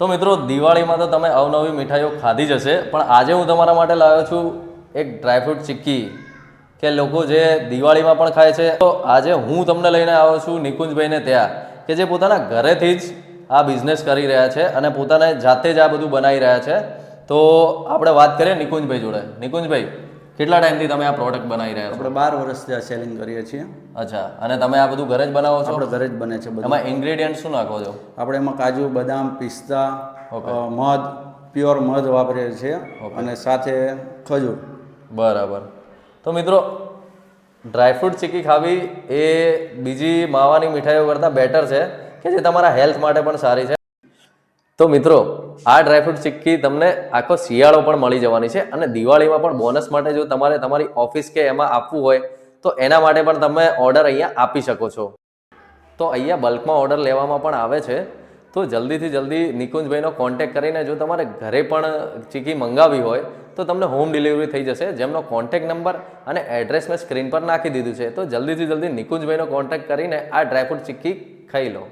તો મિત્રો દિવાળીમાં તો તમે અવનવી મીઠાઈઓ ખાધી જ હશે, પણ આજે હું તમારા માટે લાવ્યો છું એક ડ્રાયફ્રૂટ ચિક્કી કે લોકો જે દિવાળીમાં પણ ખાય છે. તો આજે હું તમને લઈને આવ્યો છું નિકુંજભાઈને ત્યાં, કે જે પોતાના ઘરેથી જ આ બિઝનેસ કરી રહ્યા છે અને પોતાને જાતે જ આ બધું બનાવી રહ્યા છે. તો આપણે વાત કરીએ નિકુંજભાઈ જોડે. નિકુંજભાઈ, કેટલા ટાઈમથી તમે આ પ્રોડક્ટ બનાવી રહ્યા છો? આપણે 12 વર્ષથી આ સેલિંગ કરીએ છીએ. અચ્છા, અને તમે આ બધું ઘરે જ બનાવો છો? આપણે ઘરે જ બને છે બધું. એમાં ઇન્ગ્રેડિયન્ટ શું નાખો છો? આપણે એમાં કાજુ, બદામ, પિસ્તા, મધ, પ્યોર મધ વાપરીએ છીએ અને સાથે ખજૂર. બરાબર. તો મિત્રો, ડ્રાયફ્રૂટ ચીક્કી ખાવી એ બીજી માવાની મીઠાઈઓ કરતાં બેટર છે, કે જે તમારા હેલ્થ માટે પણ સારી છે. તો મિત્રો, આ ડ્રાયફ્રૂટ ચિક્કી તમને આખો શિયાળો પણ મળી જવાની છે અને દિવાળીમાં પણ બોનસ માટે જો તમારે તમારી ઓફિસ કે એમાં આપવું હોય તો એના માટે પણ તમે ઓર્ડર અહીંયા આપી શકો છો. તો અહીંયા બલ્કમાં ઓર્ડર લેવામાં પણ આવે છે. તો જલ્દીથી જલ્દી નિકુંજભાઈનો કોન્ટેક્ટ કરીને જો તમારે ઘરે પણ ચીક્કી મંગાવી હોય તો તમને હોમ ડિલિવરી થઈ જશે, જેમનો કોન્ટેક્ટ નંબર અને એડ્રેસ મેં સ્ક્રીન પર નાખી દીધું છે. તો જલ્દીથી જલ્દી નિકુંજભાઈનો કોન્ટેક્ટ કરીને આ ડ્રાયફ્રૂટ ચીક્કી ખાઈ લો.